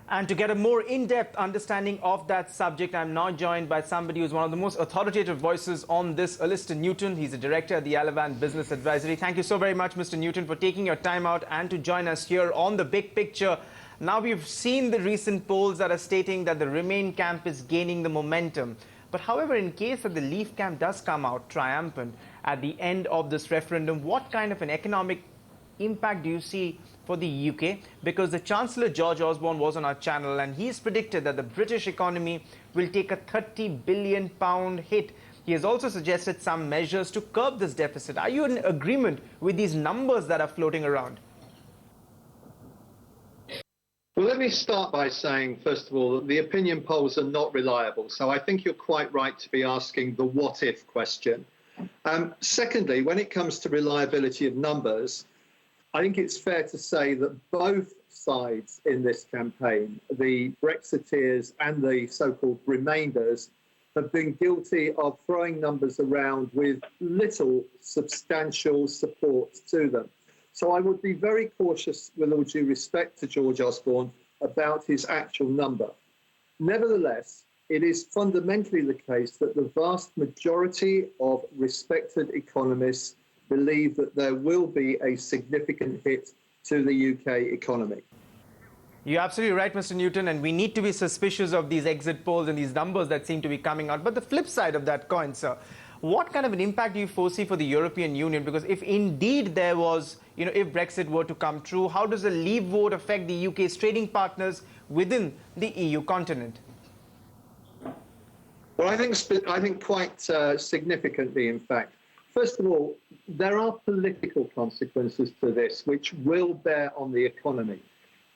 And to get a more in-depth understanding of that subject, I'm now joined by somebody who's one of the most authoritative voices on this, Alistair Newton. He's a director at the Allevand Business Advisory. Thank you so very much, Mr. Newton, for taking your time out and to join us here on The Big Picture. Now, we've seen the recent polls that are stating that the Remain camp is gaining the momentum. But however, in case that the Leave camp does come out triumphant at the end of this referendum, what kind of an economic impact do you see for the UK? Because the Chancellor George Osborne was on our channel and he's predicted that the British economy will take a £30 billion hit. He has also suggested some measures to curb this deficit. Are you in agreement with these numbers that are floating around? Well, let me start by saying, first of all, that the opinion polls are not reliable. So I think you're quite right to be asking the what if question. Secondly, when it comes to reliability of numbers, I think it's fair to say that both sides in this campaign, the Brexiteers and the so-called Remainers, have been guilty of throwing numbers around with little substantial support to them. So I would be very cautious, with all due respect to George Osborne, about his actual number. Nevertheless, it is fundamentally the case that the vast majority of respected economists believe that there will be a significant hit to the UK economy. You're absolutely right, Mr. Newton, and we need to be suspicious of these exit polls and these numbers that seem to be coming out. But the flip side of that coin, sir, what kind of an impact do you foresee for the European Union? Because if indeed there was, if Brexit were to come true, how does the Leave vote affect the UK's trading partners within the EU continent? Well, I think quite significantly, in fact. First of all, there are political consequences to this which will bear on the economy.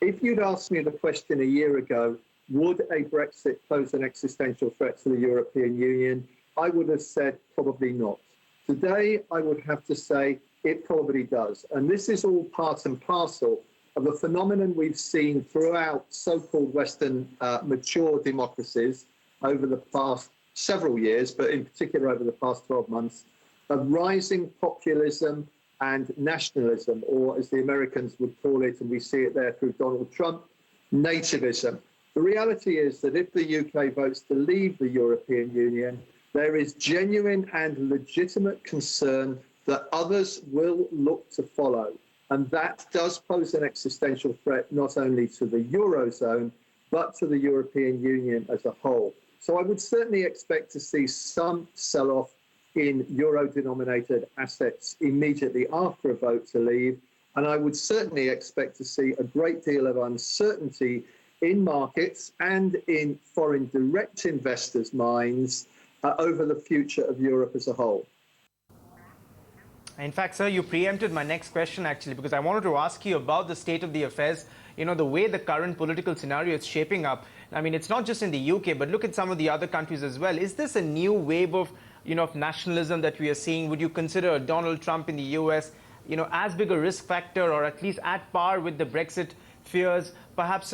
If you'd asked me the question a year ago, would a Brexit pose an existential threat to the European Union, I would have said probably not. Today, I would have to say it probably does. And this is all part and parcel of a phenomenon we've seen throughout so-called Western mature democracies over the past several years, but in particular over the past 12 months, of rising populism and nationalism, or as the Americans would call it, and we see it there through Donald Trump, nativism. The reality is that if the UK votes to leave the European Union, there is genuine and legitimate concern that others will look to follow. And that does pose an existential threat not only to the Eurozone, but to the European Union as a whole. So I would certainly expect to see some sell-off in euro-denominated assets immediately after a vote to leave. And I would certainly expect to see a great deal of uncertainty in markets and in foreign direct investors' minds over the future of Europe as a whole. In fact, sir, you preempted my next question, actually, because I wanted to ask you about the state of the affairs, the way the current political scenario is shaping up. I mean, it's not just in the UK, but look at some of the other countries as well. Is this a new wave of, of nationalism that we are seeing? Would you consider Donald Trump in the US, as big a risk factor, or at least at par with the Brexit fears, perhaps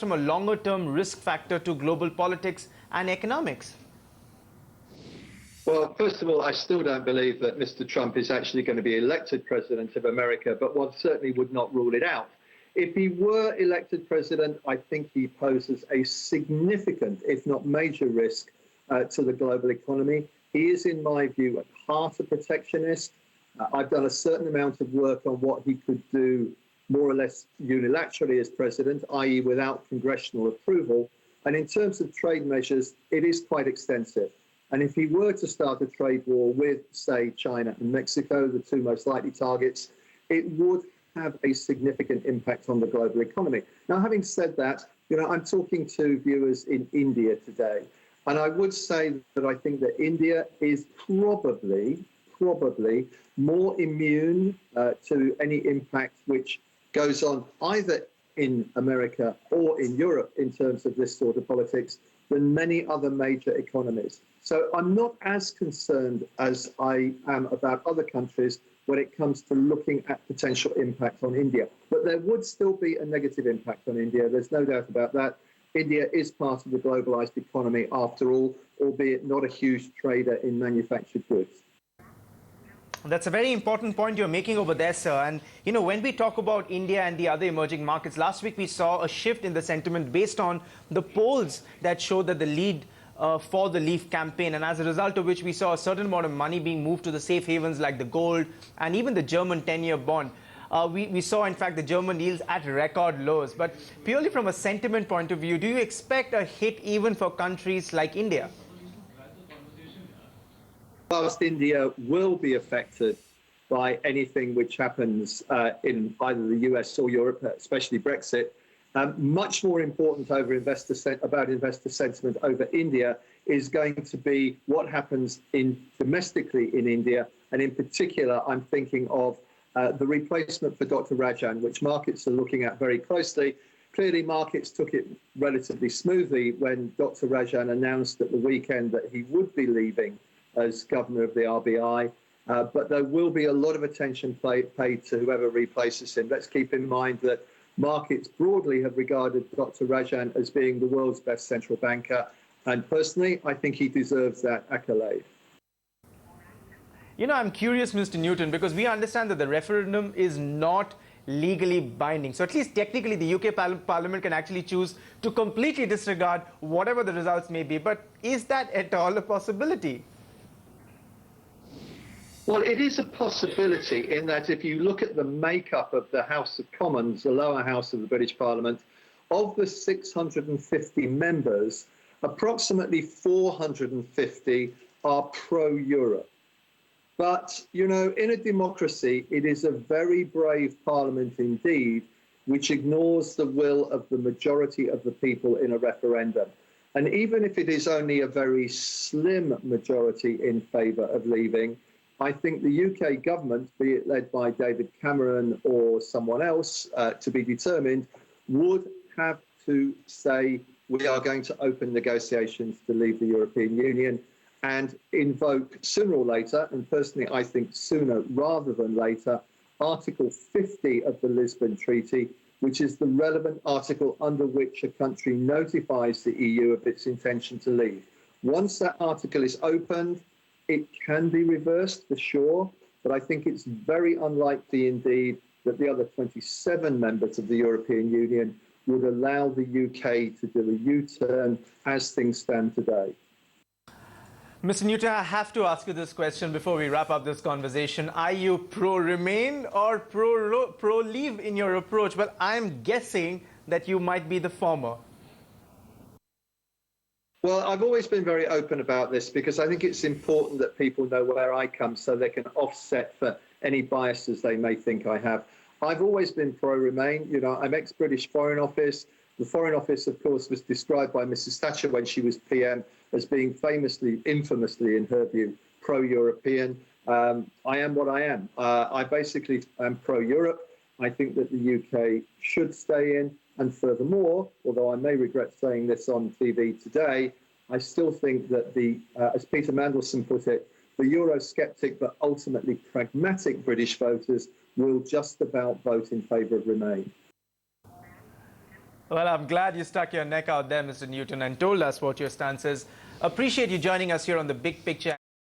from a longer-term risk factor to global politics and economics? Well, first of all, I still don't believe that Mr. Trump is actually going to be elected president of America, but one certainly would not rule it out. If he were elected president, I think he poses a significant, if not major risk to the global economy. He is, in my view, at heart a protectionist. I've done a certain amount of work on what he could do more or less unilaterally as president, i.e. without congressional approval. And in terms of trade measures, it is quite extensive. And if he were to start a trade war with, say, China and Mexico, the two most likely targets, it would have a significant impact on the global economy. Now, having said that, I'm talking to viewers in India today. And I would say that I think that India is probably more immune to any impact which goes on either in America or in Europe in terms of this sort of politics than many other major economies. So I'm not as concerned as I am about other countries when it comes to looking at potential impact on India. But there would still be a negative impact on India. There's no doubt about that. India is part of the globalized economy after all, albeit not a huge trader in manufactured goods. That's a very important point you're making over there, sir. And, you know, when we talk about India and the other emerging markets, last week we saw a shift in the sentiment based on the polls that showed that the lead for the Leave campaign, and as a result of which we saw a certain amount of money being moved to the safe havens like the gold and even the German 10-year bond. We saw, in fact, the German yields at record lows. But purely from a sentiment point of view, do you expect a hit even for countries like India? Whilst India will be affected by anything which happens in either the US or Europe, especially Brexit, much more important about investor sentiment over India is going to be what happens domestically in India. And in particular, I'm thinking of the replacement for Dr. Rajan, which markets are looking at very closely. Clearly, markets took it relatively smoothly when Dr. Rajan announced at the weekend that he would be leaving as governor of the RBI. But there will be a lot of attention paid to whoever replaces him. Let's keep in mind that markets broadly have regarded Dr. Rajan as being the world's best central banker. And personally, I think he deserves that accolade. You know, I'm curious, Mr. Newton, because we understand that the referendum is not legally binding. So at least technically, the UK Parliament can actually choose to completely disregard whatever the results may be. But is that at all a possibility? Well, it is a possibility in that if you look at the makeup of the House of Commons, the lower house of the British Parliament, of the 650 members, approximately 450 are pro-Europe. But, you know, in a democracy, it is a very brave parliament indeed, which ignores the will of the majority of the people in a referendum. And even if it is only a very slim majority in favour of leaving, I think the UK government, be it led by David Cameron or someone else to be determined, would have to say we are going to open negotiations to leave the European Union and invoke sooner or later, and personally I think sooner rather than later, Article 50 of the Lisbon Treaty, which is the relevant article under which a country notifies the EU of its intention to leave. Once that article is opened, it can be reversed for sure, but I think it's very unlikely indeed that the other 27 members of the European Union would allow the UK to do a U-turn as things stand today. Mr. Newton, I have to ask you this question before we wrap up this conversation. Are you pro-Remain or pro-Leave in your approach? Well, I'm guessing that you might be the former. Well, I've always been very open about this because I think it's important that people know where I come so they can offset for any biases they may think I have. I've always been pro-Remain. You know, I'm ex-British Foreign Office. The Foreign Office, of course, was described by Mrs. Thatcher when she was PM as being infamously, in her view, pro-European. I am what I am. I basically am pro-Europe. I think that the UK should stay in. And furthermore, although I may regret saying this on TV today, I still think that as Peter Mandelson put it, the Eurosceptic but ultimately pragmatic British voters will just about vote in favour of Remain. Well, I'm glad you stuck your neck out there, Mr. Newton, and told us what your stance is. Appreciate you joining us here on The Big Picture.